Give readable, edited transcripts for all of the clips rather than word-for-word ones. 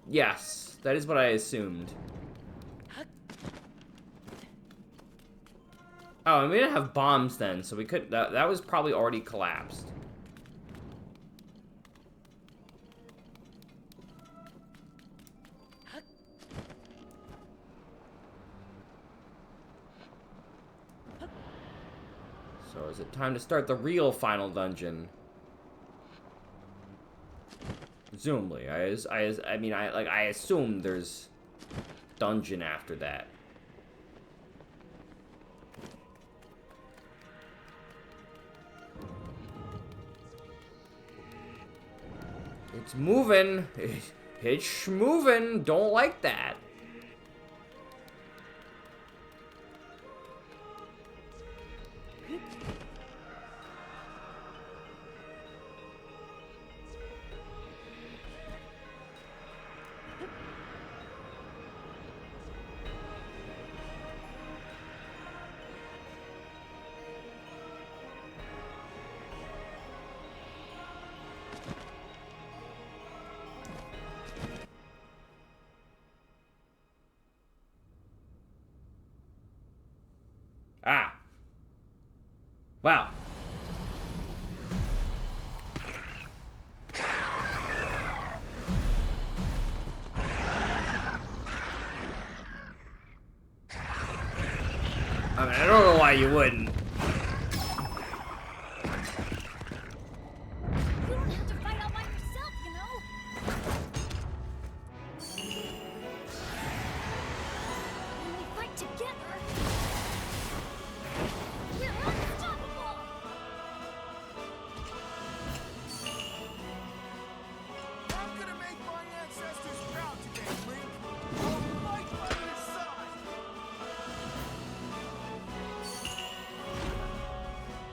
Yes, that is what I assumed. Oh, and we didn't have bombs then, so we could... That was probably already collapsed. So is it time to start the real final dungeon? Presumably. I assume there's dungeon after that. It's moving. It's moving. Don't like that. Ah. Wow. I mean, I don't know why you wouldn't. You don't have to fight all by yourself, you know? When we fight together, we're unstoppable! I'm gonna make my ancestors proud today, Link. I'll fight by your side.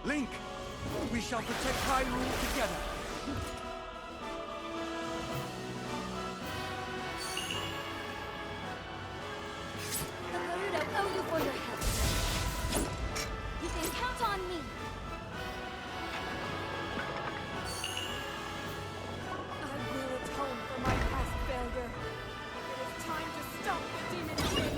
Link, we shall protect Hyrule together. The Naruto owe you for your help. You can count on me. I will atone for my past failure. It is time to stop the Demon King.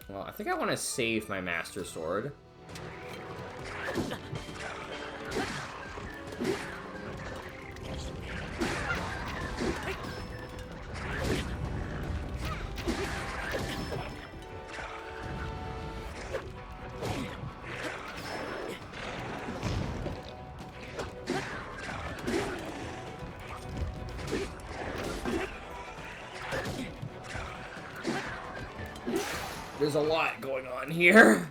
Well, I think I want to save my Master Sword. There's a lot going on here.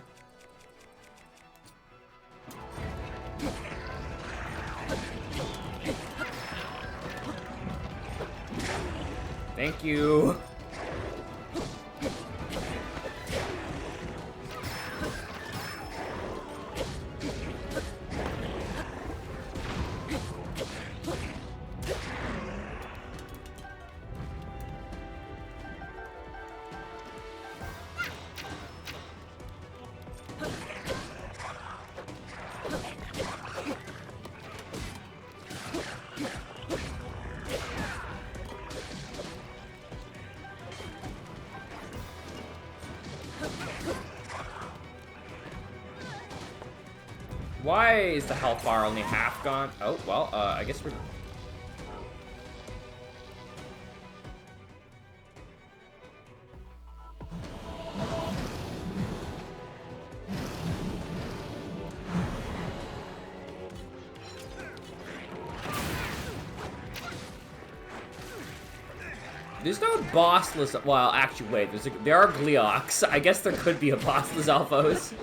Thank you. Why is the health bar only half gone? Oh, well, I guess we're... There's no bossless... Well, actually, wait. There are Gleeoks. I guess there could be a bossless Alphos.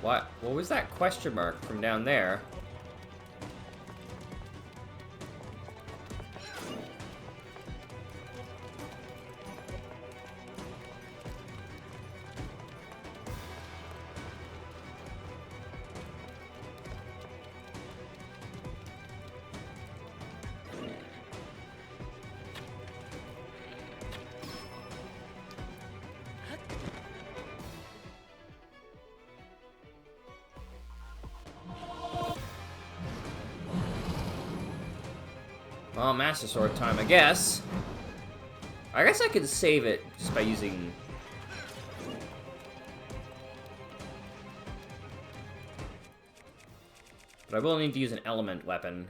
What? What was that question mark from down there? Well, Master Sword time, I guess. I guess I could save it just by using... But I will need to use an element weapon.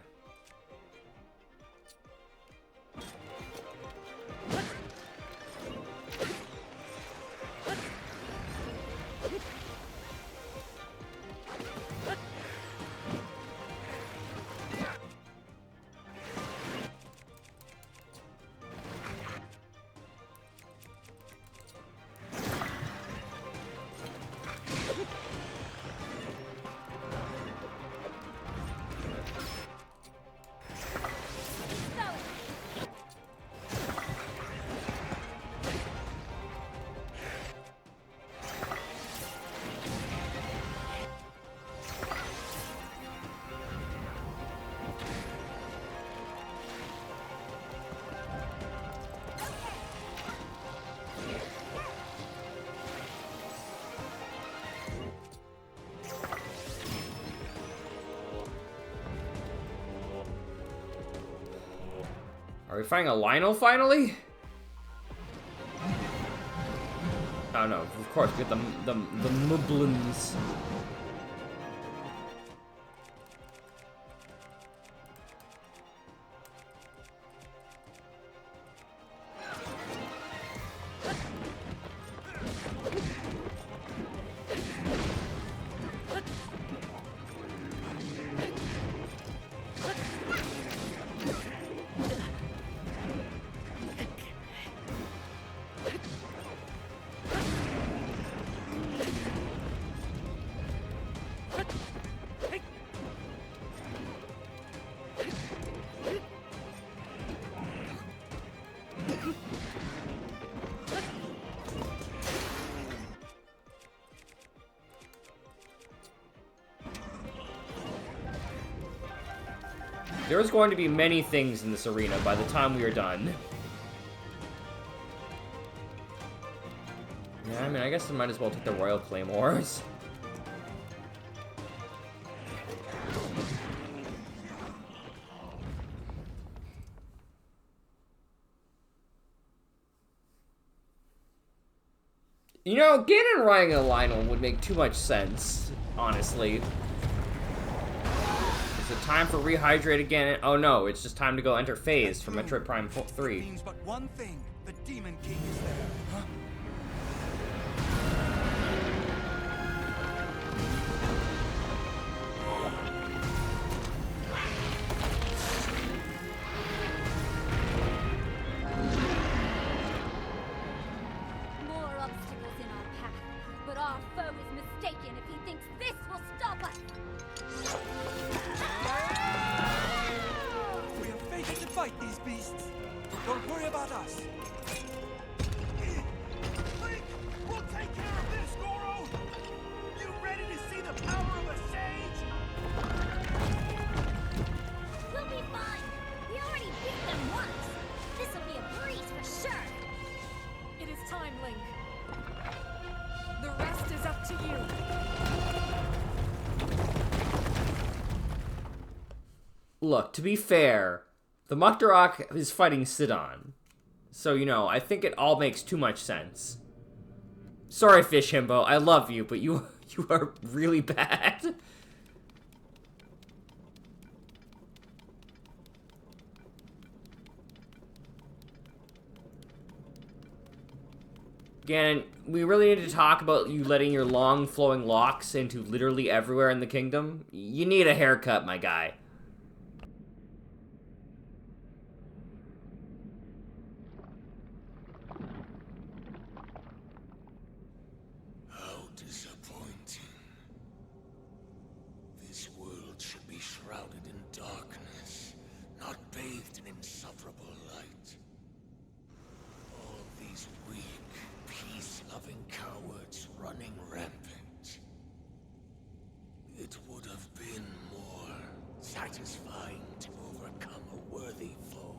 Are we finding a Lionel finally? Oh no, of course, we get the Moblins. There's going to be many things in this arena by the time we are done. Yeah, I mean, I guess I might as well take the Royal Claymores. You know, Ganon riding a Lionel would make too much sense, honestly. Is it time for rehydrate again? Oh no, it's just time to go enter phase for Metroid Prime 3. Means but one thing. The Demon King is there. Huh? More obstacles in our path, but our foe is mistaken if he thinks this will stop us. We are fated to fight these beasts. Don't worry about us. Link, we'll take care of this, Goro. You ready to see the power of a sage? We'll be fine. We already beat them once. This'll be a breeze for sure. It is time, Link. The rest is up to you. Look, to be fair, the Muktarok is fighting Sidon. So, you know, I think it all makes too much sense. Sorry, Fish Himbo, I love you, but you are really bad. Ganon, we really need to talk about you letting your long flowing locks into literally everywhere in the kingdom. You need a haircut, my guy. How disappointing. It would have been more satisfying to overcome a worthy foe.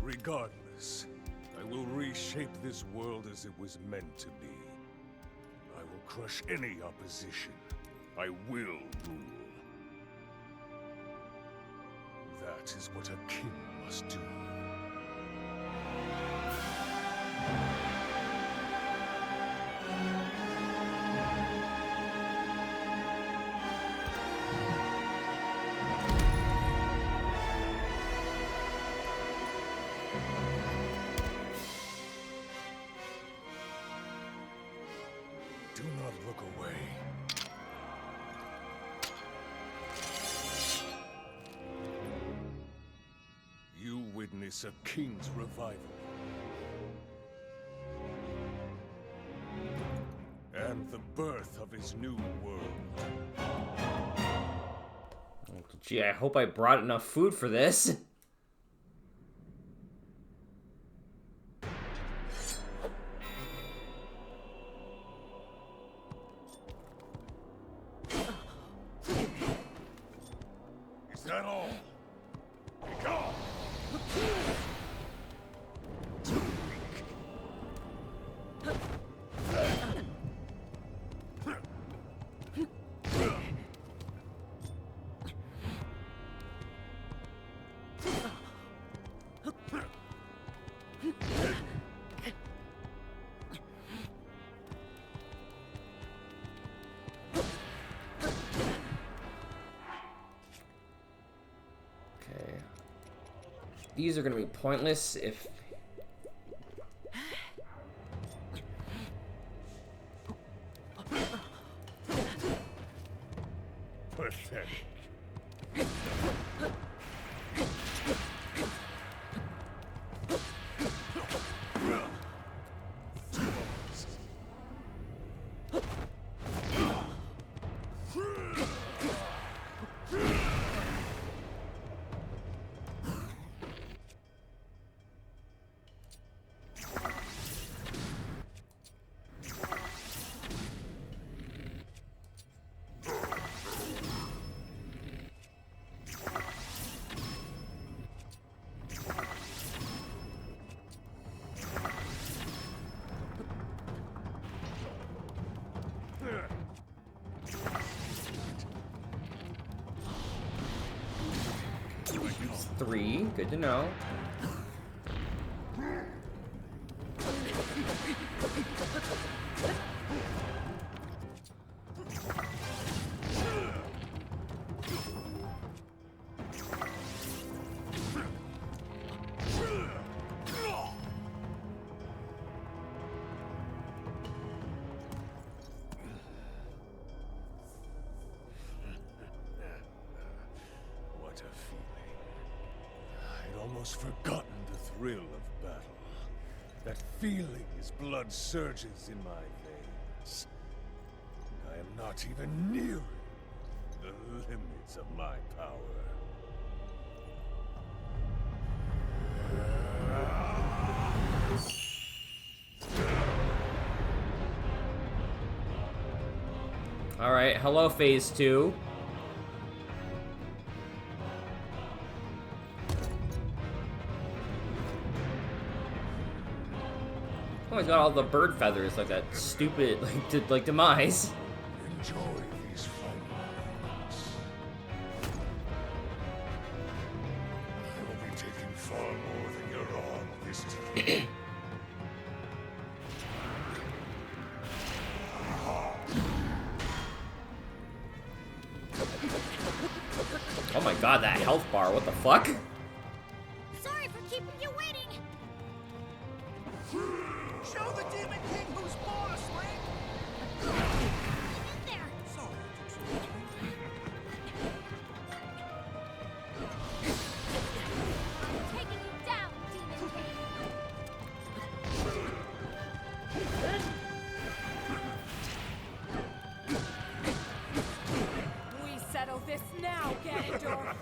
Regardless, I will reshape this world as it was meant to be. I will crush any opposition. I will rule. That is what a king must do. Do not look away. You witness a king's revival. And the birth of his new world. Gee, I hope I brought enough food for this. Is that all? Be gone! Okay. These are gonna be pointless if... Pathetic. Use 3, good to know. What a feeling. I'd almost forgotten the thrill of battle. That feeling as blood surges in my veins. And I am not even nearing the limits of my power. Alright, hello Phase 2. Oh, he's got all the bird feathers like that stupid, like Demise. Enjoy these fun moments. Oh my god, that health bar, what the fuck? Sorry for keeping you waiting. Show the Demon King who's boss, Link! In there. Sorry, I took so I'm taking you down, Demon King. We settle this now, Ganondorf.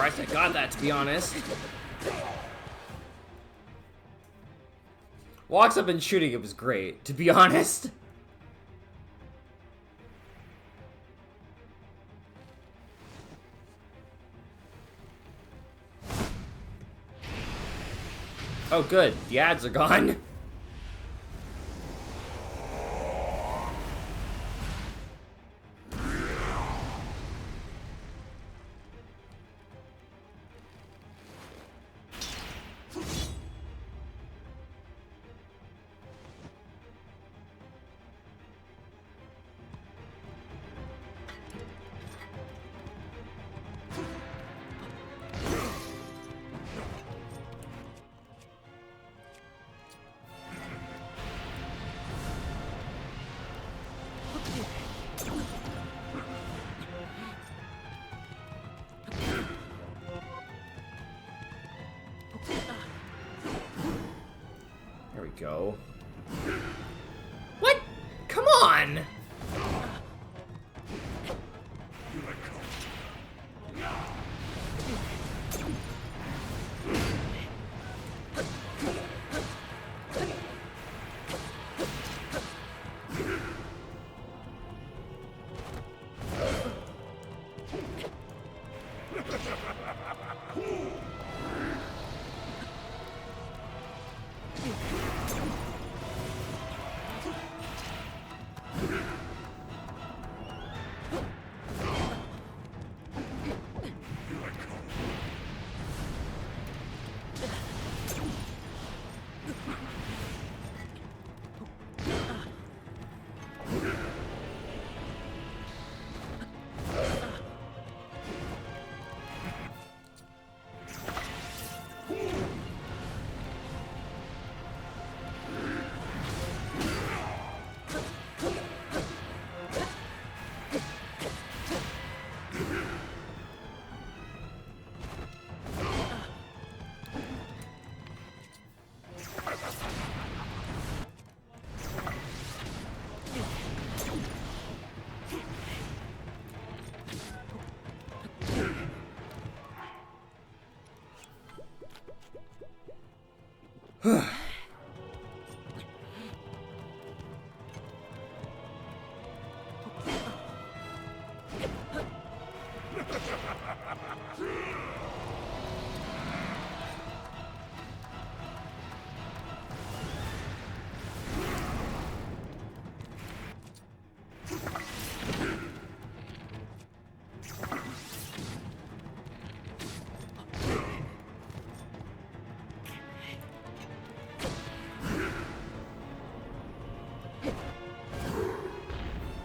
Surprised I got that, to be honest. Walks up and shooting it was great, to be honest. Oh good, the ads are gone. There we go. What? Come on!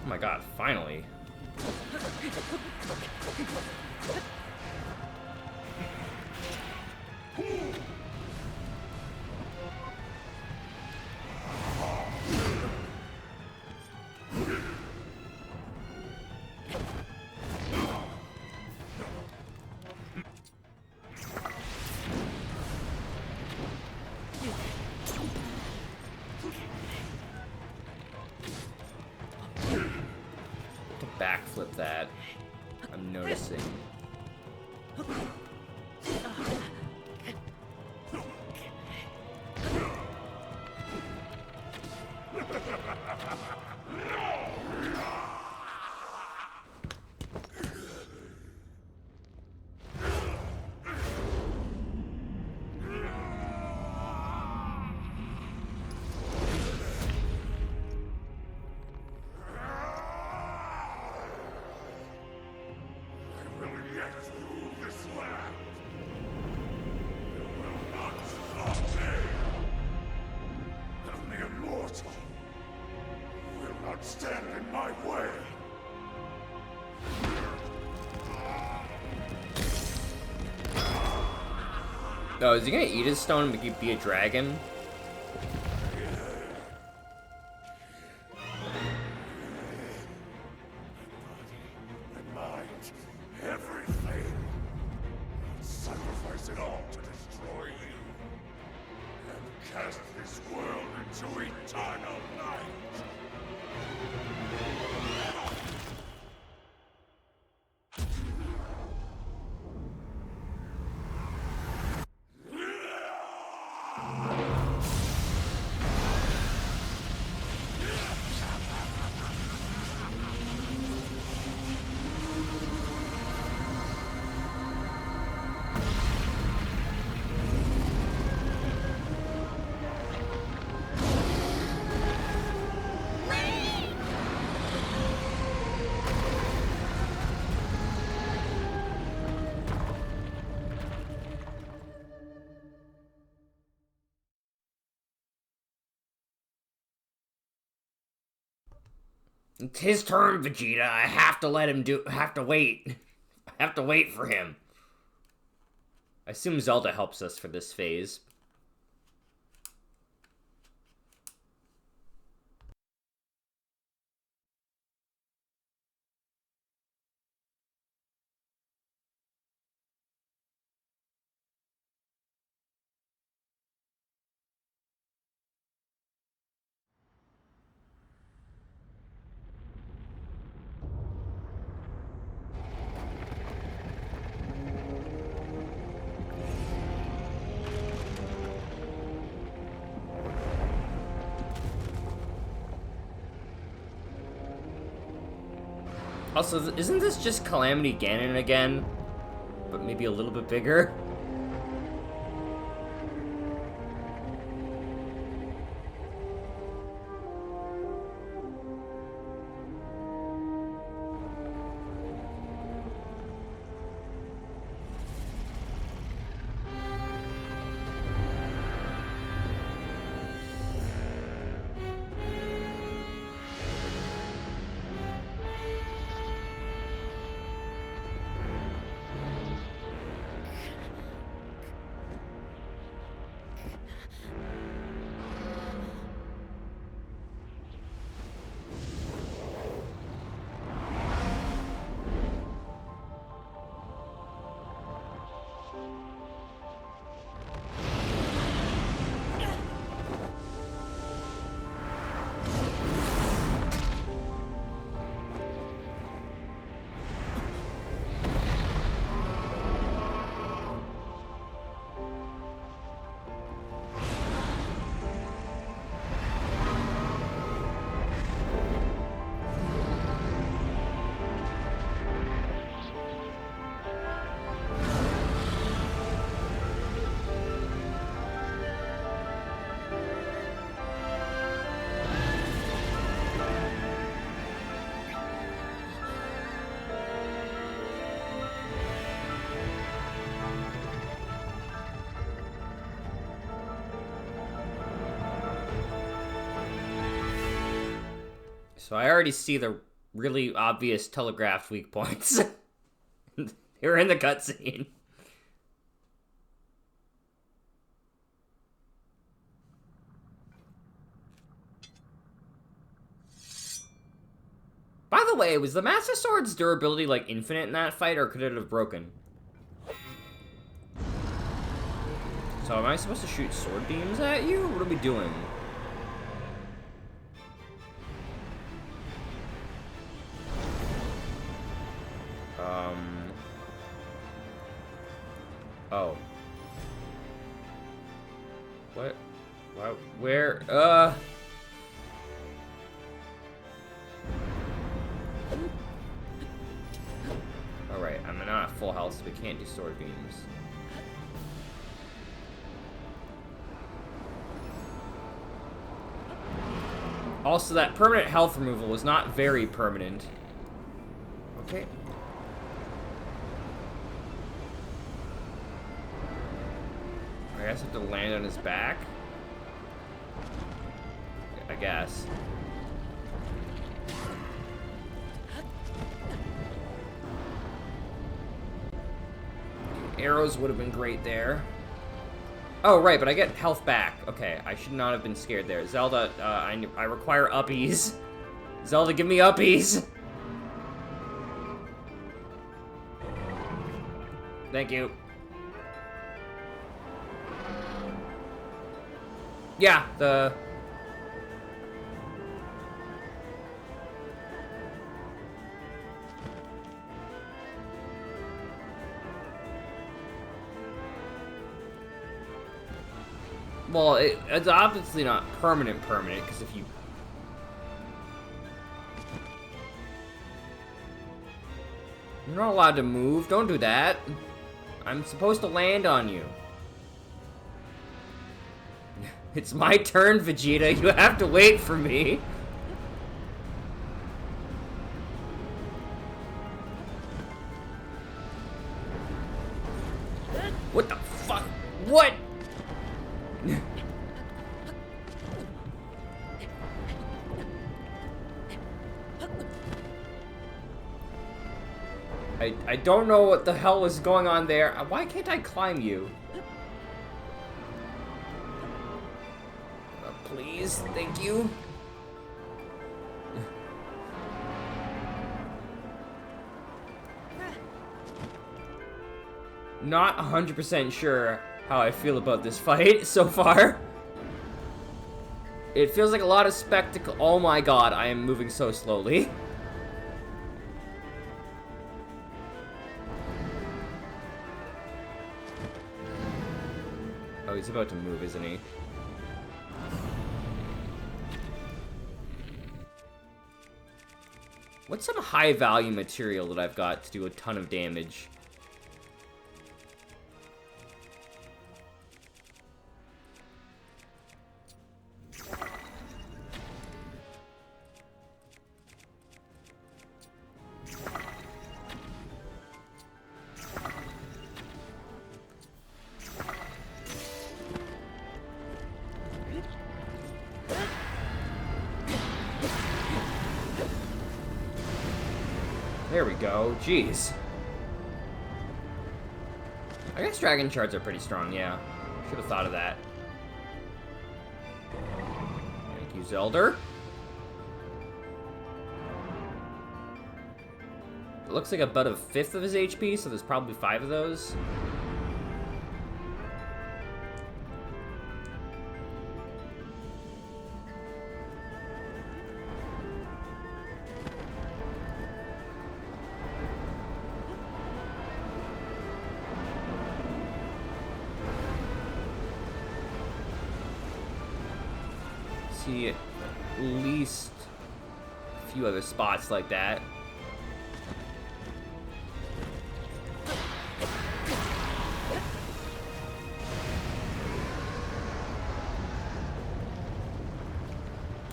Oh my god, finally. To backflip that, I'm noticing. Stand in my way. Oh, is he gonna eat his stone and be a dragon? My mind, everything. Sacrifice it all to destroy you. And cast this world into eternal night. It's his turn, Vegeta. I have to let him have to wait. I have to wait for him. I assume Zelda helps us for this phase. Also, isn't this just Calamity Ganon again? But maybe a little bit bigger? So I already see the really obvious telegraphed weak points. They were in the cutscene. By the way, was the Master Sword's durability, like, infinite in that fight, or could it have broken? So am I supposed to shoot sword beams at you? What are we doing? Oh. What? Where? Alright, I'm not at full health, so we can't do sword beams. Also, that permanent health removal was not very permanent. Okay. I guess I have to land on his back. I guess. Arrows would have been great there. Oh, right, but I get health back. Okay, I should not have been scared there. Zelda, I require uppies. Zelda, give me uppies! Thank you. Yeah, the... Well, it's obviously not permanent, because if you... You're not allowed to move. Don't do that. I'm supposed to land on you. It's my turn, Vegeta. You have to wait for me. What the fuck? What? I don't know what the hell was going on there. Why can't I climb you? Please, thank you. Not 100% sure how I feel about this fight so far. It feels like a lot of spectacle. Oh my god, I am moving so slowly. Oh, he's about to move, isn't he? What's some high value material that I've got to do a ton of damage? There we go. Jeez. I guess dragon shards are pretty strong, yeah. Should have thought of that. Thank you, Zelda. It looks like about a fifth of his HP, so there's probably 5 of those. See at least a few other spots like that.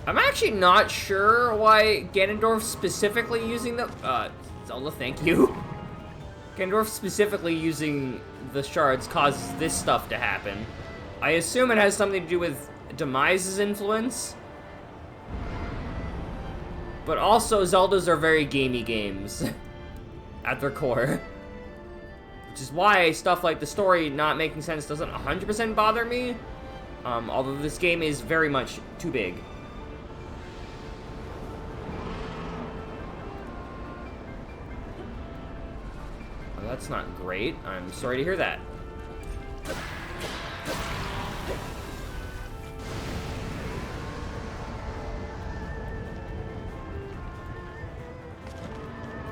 I'm actually not sure why Ganondorf specifically using the Zelda, thank you. Ganondorf specifically using the shards causes this stuff to happen. I assume it has something to do with Demise's influence. But also, Zeldas are very gamey games at their core. Which is why stuff like the story not making sense doesn't 100% bother me. Although this game is very much too big. Well, that's not great. I'm sorry to hear that.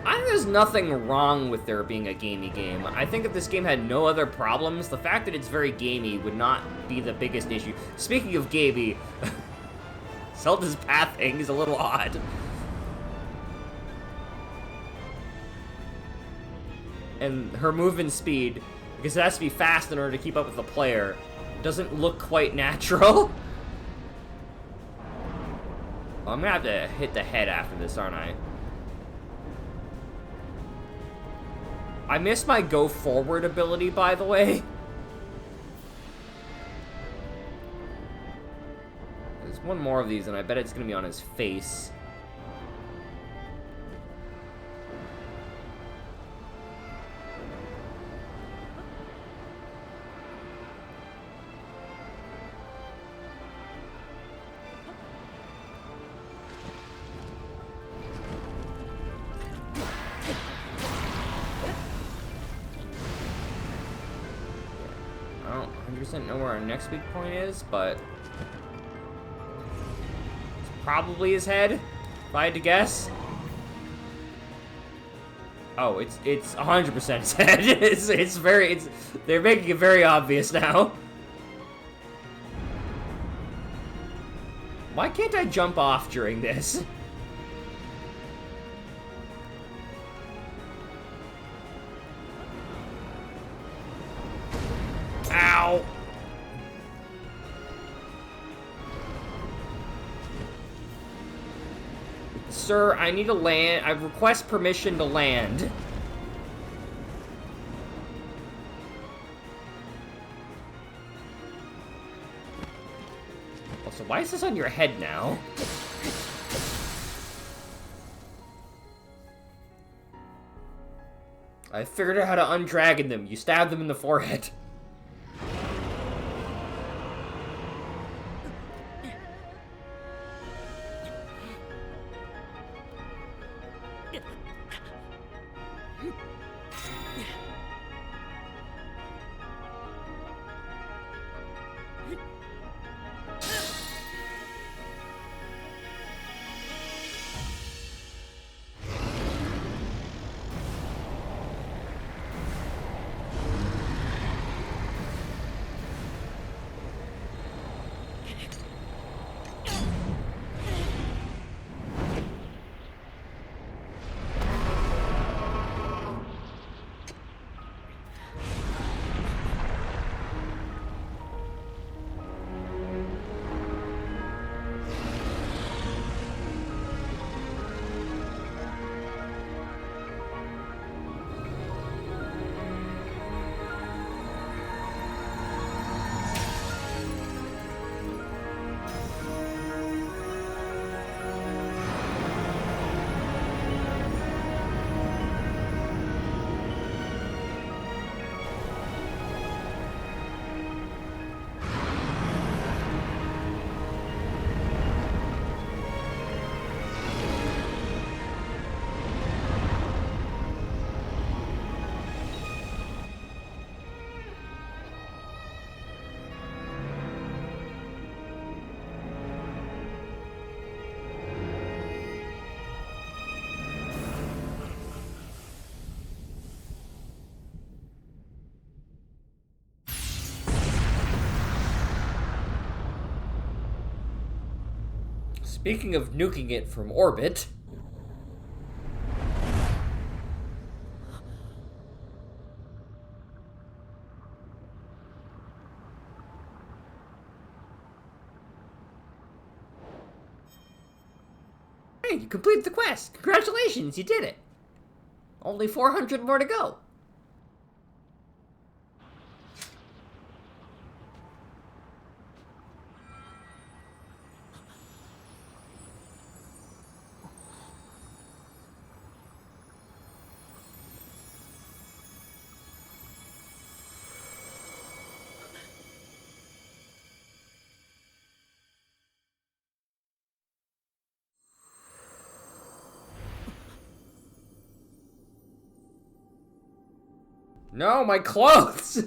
I think there's nothing wrong with there being a gamey game. I think if this game had no other problems, the fact that it's very gamey would not be the biggest issue. Speaking of gamey, Zelda's pathing is a little odd. And her movement speed, because it has to be fast in order to keep up with the player, doesn't look quite natural. Well, I'm gonna have to hit the head after this, aren't I? I missed my go forward ability, by the way. There's one more of these, and I bet it's gonna be on his face. I don't 100% know where our next weak point is, but it's probably his head, if I had to guess. Oh, it's 100% his head. They're making it very obvious now. Why can't I jump off during this? Ow! Sir, I need to land. I request permission to land. Also, why is this on your head now? I figured out how to undragon them. You stab them in the forehead. Speaking of nuking it from orbit... Hey, you completed the quest! Congratulations, you did it! Only 400 more to go. No, my clothes!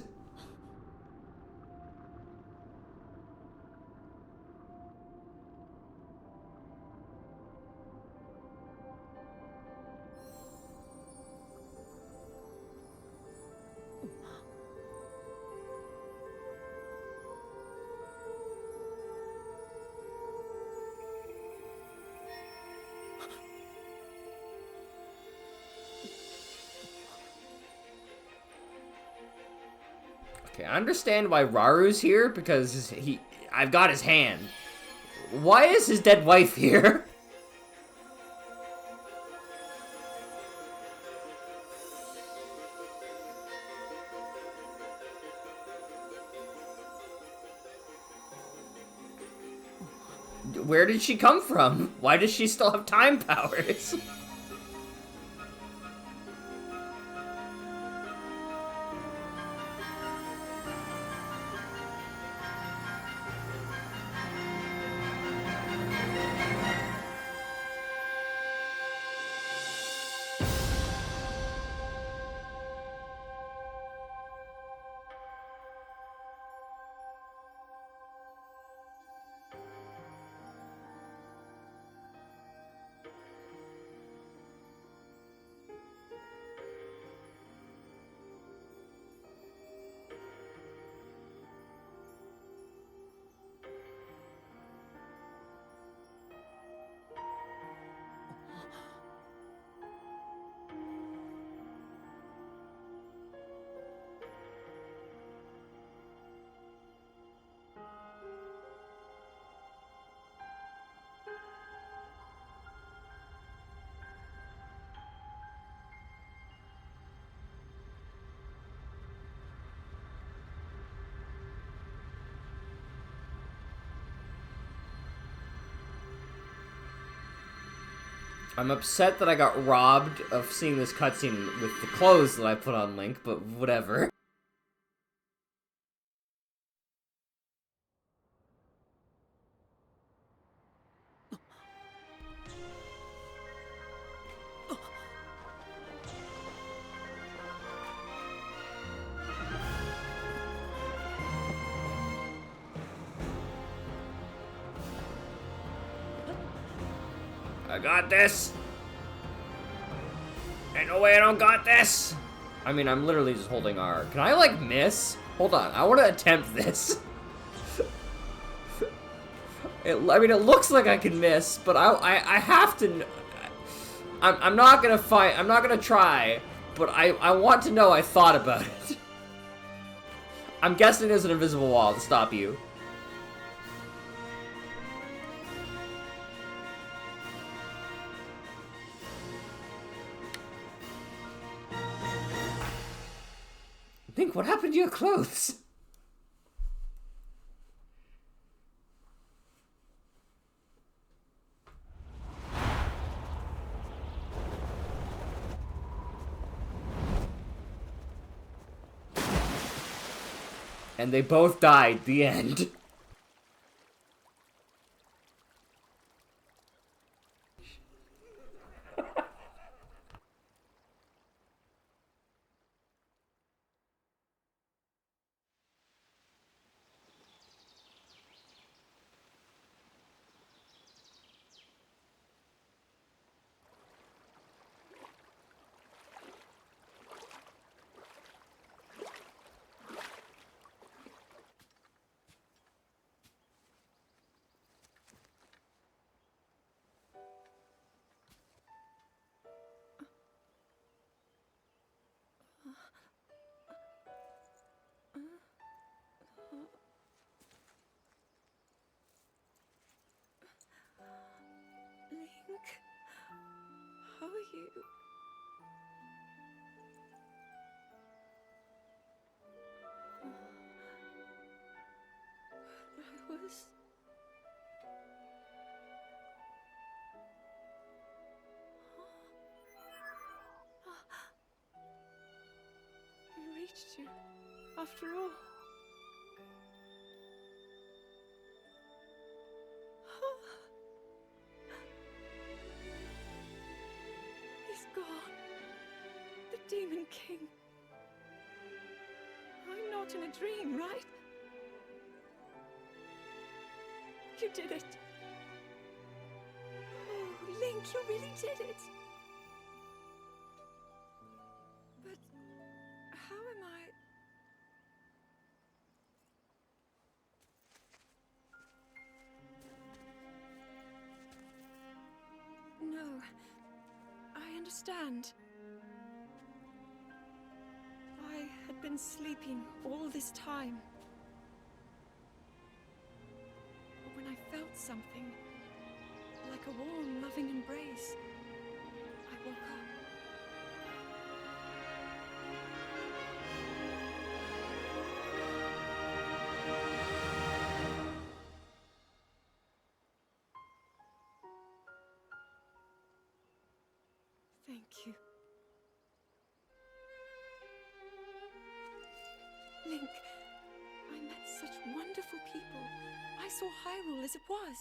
Okay, I understand why Raru's here, because I've got his hand. Why is his dead wife here? Where did she come from? Why does she still have time powers? I'm upset that I got robbed of seeing this cutscene with the clothes that I put on Link, but whatever. I got this! Ain't no way I don't got this! I mean, I'm literally just holding R. Can I, like, miss? Hold on, I want to attempt this. I mean, it looks like I can miss, but I have to... I'm not gonna fight, I'm not gonna try, but I want to know I thought about it. I'm guessing there's an invisible wall to stop you. Link, what happened to your clothes? And they both died. The end. Link, how are you? I was... We reached you, after all. He's gone. The Demon King. not in a dream, right? You did it. Oh, Link, you really did it. But how am I... No, I understand. I had been sleeping all this time. But when I felt something, like a warm, loving embrace, I woke up. Thank you. Link, I met such wonderful people. I saw Hyrule as it was.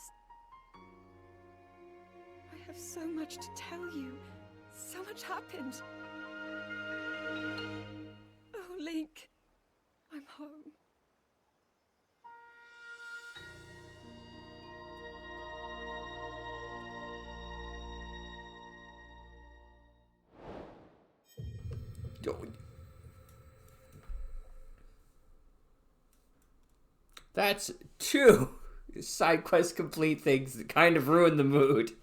I have so much to tell you. So much happened. Oh, Link, I'm home. That's two side quest complete things that kind of ruin the mood.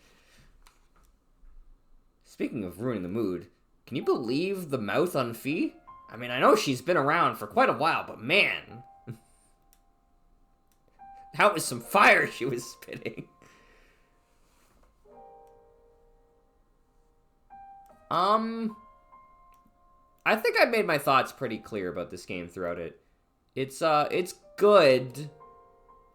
Speaking of ruining the mood, can you believe the mouth on Fee? I mean, I know she's been around for quite a while, but man, that was some fire she was spitting. I think I made my thoughts pretty clear about this game throughout it. It's good.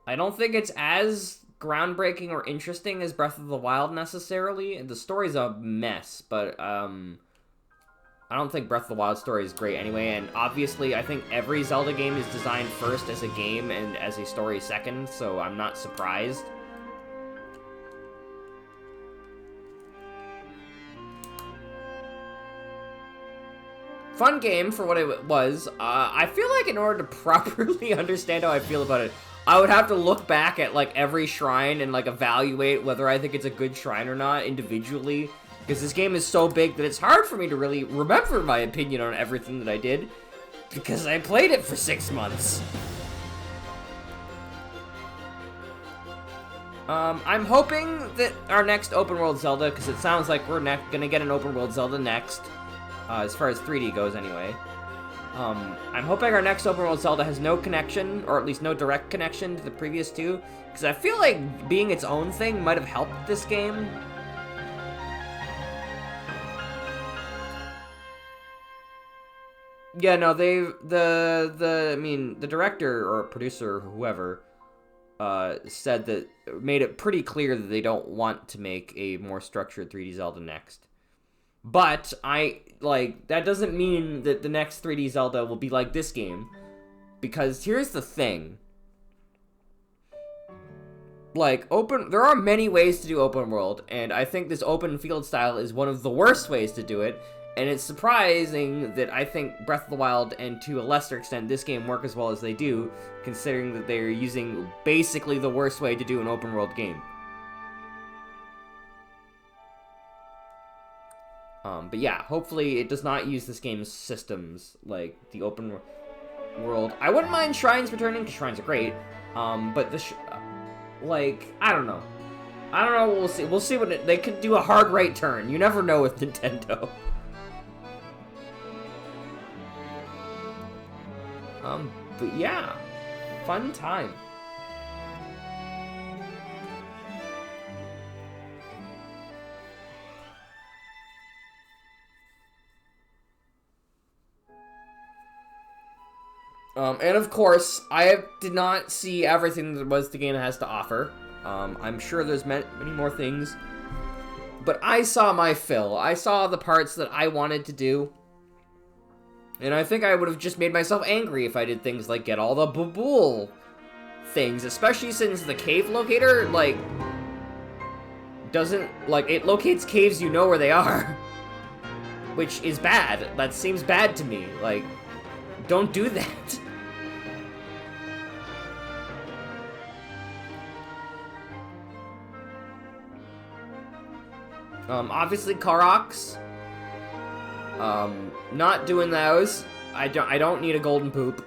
I don't think it's as groundbreaking or interesting as Breath of the Wild necessarily. The story's a mess, but I don't think Breath of the Wild story is great anyway, and obviously I think every Zelda game is designed first as a game and as a story second, so I'm not surprised. Fun game for what it was. I feel like in order to properly understand how I feel about it, I would have to look back at like every shrine and like evaluate whether I think it's a good shrine or not individually. Because this game is so big that it's hard for me to really remember my opinion on everything that I did. Because I played it for 6 months. I'm hoping that our next open world Zelda, because it sounds like we're gonna get an open world Zelda next. As far as 3D goes, anyway. I'm hoping our next open world Zelda has no connection, or at least no direct connection to the previous two, because I feel like being its own thing might have helped this game. Yeah, no, I mean, the director or producer or whoever said that, made it pretty clear that they don't want to make a more structured 3D Zelda next. But that doesn't mean that the next 3D Zelda will be like this game. Because here's the thing. There are many ways to do open world, and I think this open field style is one of the worst ways to do it. And it's surprising that I think Breath of the Wild, and to a lesser extent this game, work as well as they do, considering that they're using basically the worst way to do an open world game. But yeah, hopefully it does not use this game's systems, like the open world. I wouldn't mind shrines returning, because shrines are great, but I don't know. We'll see. We'll see what they could do a hard right turn. You never know with Nintendo. But yeah, fun time. And of course, I did not see everything that the game has to offer. I'm sure there's many more things. But I saw my fill. I saw the parts that I wanted to do. And I think I would have just made myself angry if I did things like get all the Babool things. Especially since the cave locator, it locates caves you know where they are. Which is bad. That seems bad to me. Don't do that. Obviously Koroks. Not doing those. I don't need a golden poop.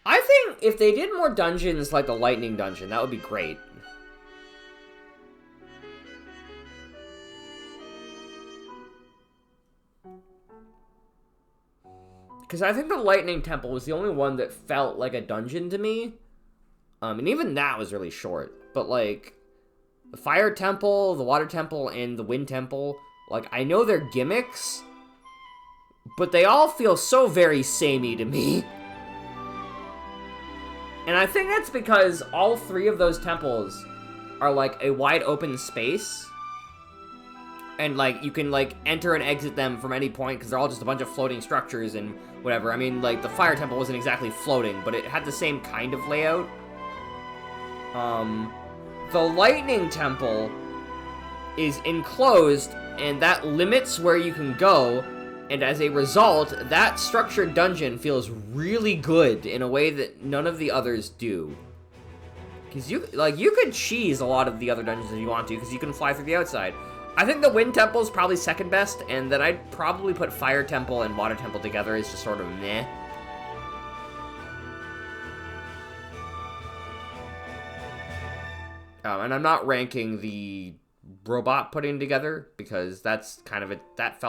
I think if they did more dungeons like the lightning dungeon, that would be great. Because I think the lightning temple was the only one that felt like a dungeon to me. And even that was really short. But like, the fire temple, the water temple, and the wind temple, like, I know they're gimmicks, but they all feel so very samey to me. And I think that's because all three of those temples are like a wide open space. And like, you can like enter and exit them from any point because they're all just a bunch of floating structures and whatever. I mean, like, the fire temple wasn't exactly floating, but it had the same kind of layout. The lightning temple is enclosed, and that limits where you can go, and as a result, that structured dungeon feels really good in a way that none of the others do. Because you could cheese a lot of the other dungeons if you want to, because you can fly through the outside. I think the wind temple is probably second best, and then I'd probably put fire temple and water temple together as just sort of meh. And I'm not ranking the robot putting together, because that's kind of that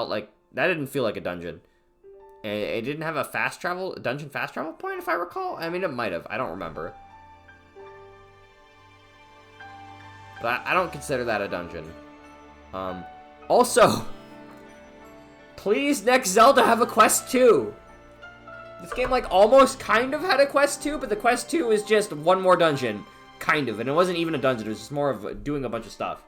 didn't feel like a dungeon. And it didn't have a dungeon fast travel point, if I recall. I mean, it might have. I don't remember. But I don't consider that a dungeon. Also, please, next Zelda have a quest 2. This game, like, almost kind of had a quest 2, but the quest 2 is just one more dungeon. Kind of, and it wasn't even a dungeon, it was just more of doing a bunch of stuff.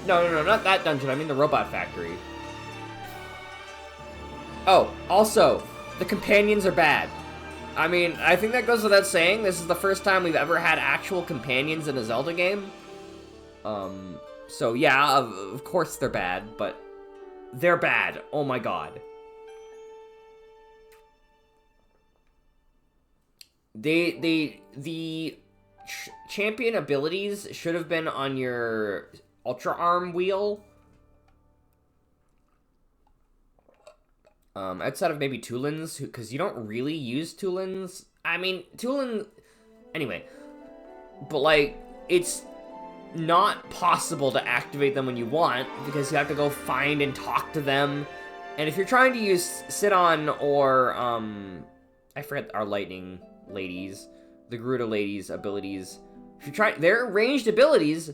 No, not that dungeon, I mean the robot factory. Oh, also, the companions are bad. I mean, I think that goes without saying, this is the first time we've ever had actual companions in a Zelda game. So yeah, of course they're bad, but they're bad. Oh my god. The champion abilities should have been on your Ultra Arm wheel. Outside of maybe Tulins, because you don't really use Tulins. I mean, Tulin... Anyway. But, like, it's not possible to activate them when you want, because you have to go find and talk to them. And if you're trying to use Sidon or, I forget our lightning ladies, the Gerudo ladies' abilities. If you try, they're ranged abilities,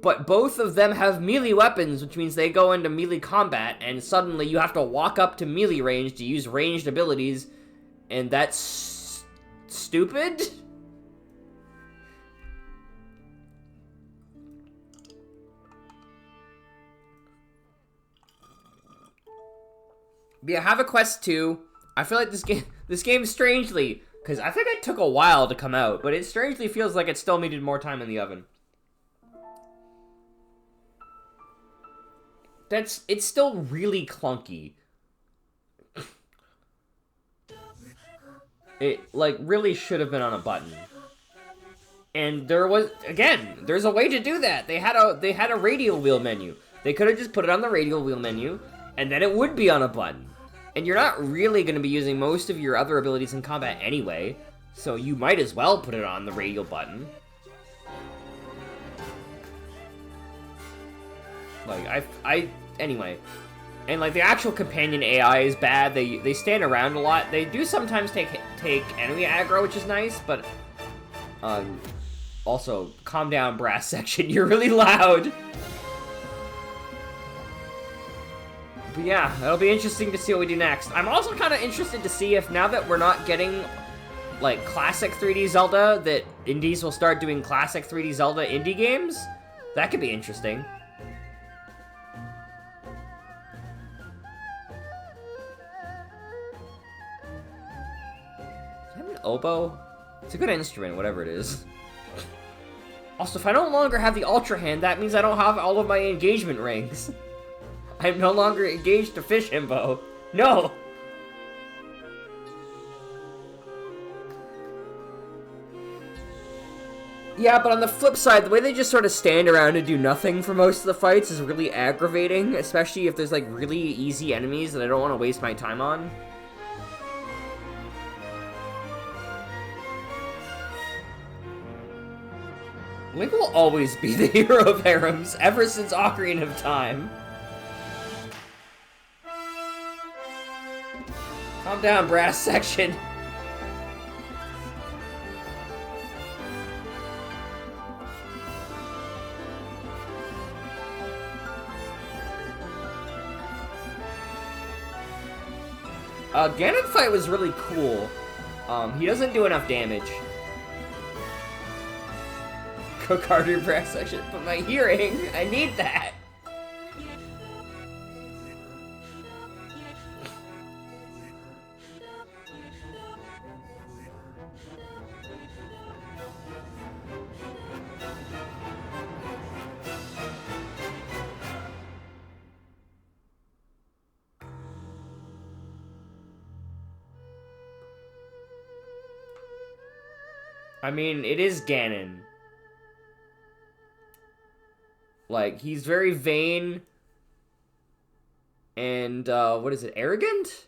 but both of them have melee weapons, which means they go into melee combat, and suddenly you have to walk up to melee range to use ranged abilities, and that's stupid? Yeah, have a quest 2. I feel like this game strangely, because I think it took a while to come out, but it strangely feels like it still needed more time in the oven. It's still really clunky. It, like, really should have been on a button. And there's a way to do that. They had a radial wheel menu. They could have just put it on the radial wheel menu, and then it would be on a button. And you're not really going to be using most of your other abilities in combat anyway, so you might as well put it on the radial button. Like, anyway. And, like, the actual companion AI is bad. They stand around a lot. They do sometimes take enemy aggro, which is nice, but, also, calm down, brass section. You're really loud. But yeah, it'll be interesting to see what we do next. I'm also kind of interested to see if, now that we're not getting, like, classic 3D Zelda, that indies will start doing classic 3D Zelda indie games. That could be interesting. Oboe? It's a good instrument, whatever it is. Also, if I no longer have the Ultra Hand, that means I don't have all of my engagement rings. I'm no longer engaged to Fish Himbo. No! Yeah, but on the flip side, the way they just sort of stand around and do nothing for most of the fights is really aggravating, especially if there's, like, really easy enemies that I don't want to waste my time on. Link will always be the hero of harems, ever since Ocarina of Time. Calm down, brass section. Ganon fight was really cool. He doesn't do enough damage. Cook harder, brass section. But my hearing, I need that. I mean, it is Ganon. Like, he's very vain and, what is it, arrogant?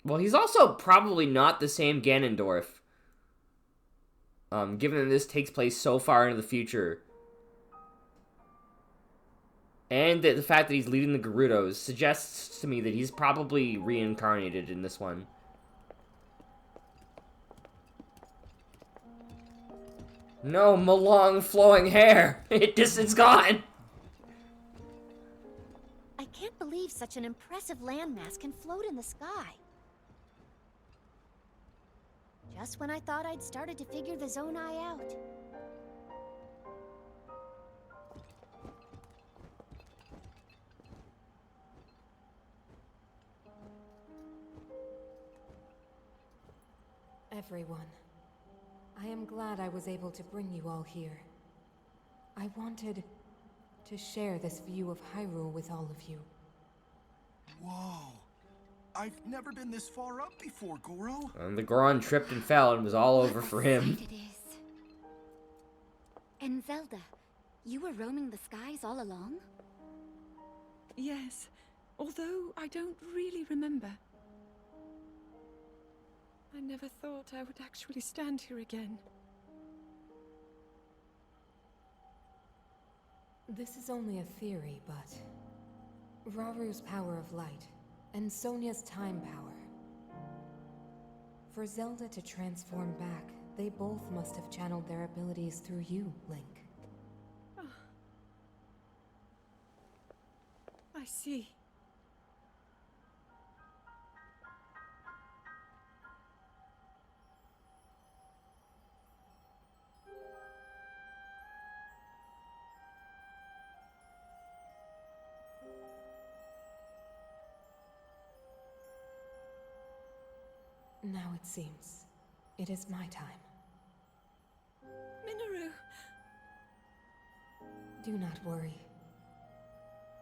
Well, he's also probably not the same Ganondorf. Given that this takes place so far into the future. And the fact that he's leading the Gerudos suggests to me that he's probably reincarnated in this one. No, my long flowing hair! It's gone! I can't believe such an impressive landmass can float in the sky. Just when I thought I'd started to figure the Zonai out. Everyone, I am glad I was able to bring you all here. I wanted to share this view of Hyrule with all of you. Whoa. I've never been this far up before, Goro. And the Goron tripped and fell and was all over for him. It is. And Zelda, you were roaming the skies all along? Yes, although I don't really remember. I never thought I would actually stand here again. This is only a theory, but Raru's power of light and Sonia's time power. For Zelda to transform back, they both must have channeled their abilities through you, Link. I see. Now it seems it is my time. Minoru! Do not worry.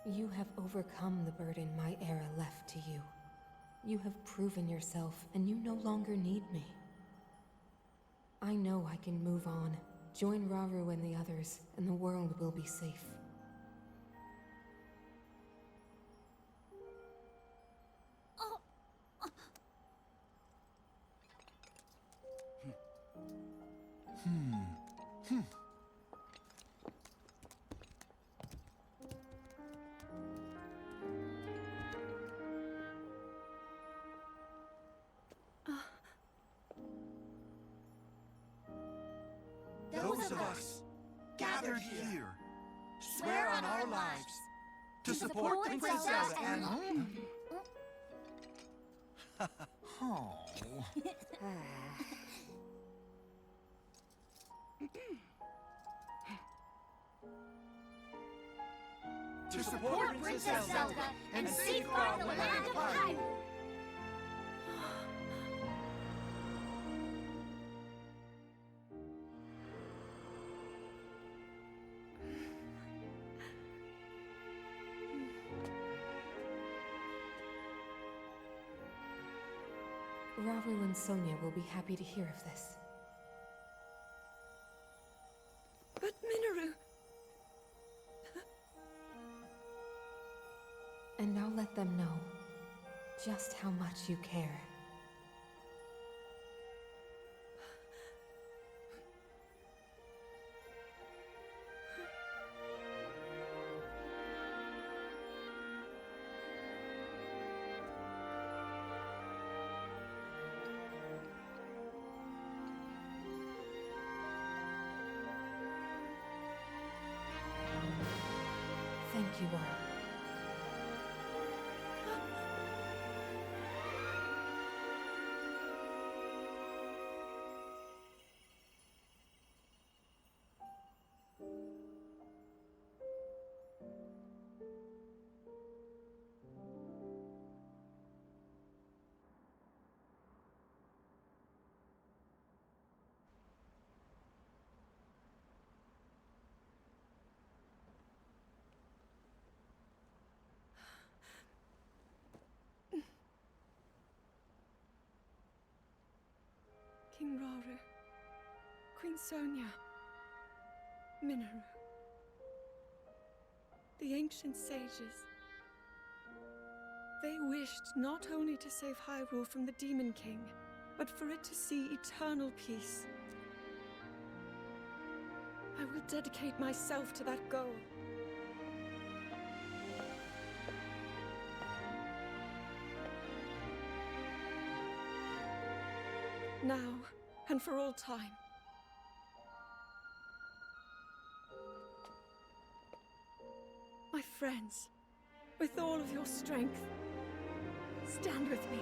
You have overcome the burden my era left to you. You have proven yourself, and you no longer need me. I know I can move on, join Raru and the others, and the world will be safe. Those of us gathered here swear on our lives to support Princess Zelda and... Oh. To support Princess Zelda and safeguard the land of Hyrule. Ravu and Sonia will be happy to hear of this. But Minoru... And I'll let them know just how much you care. Thank you all. King Raru, Queen Sonia, Minoru. The ancient sages. They wished not only to save Hyrule from the Demon King, but for it to see eternal peace. I will dedicate myself to that goal. Now, and for all time. My friends, with all of your strength, stand with me.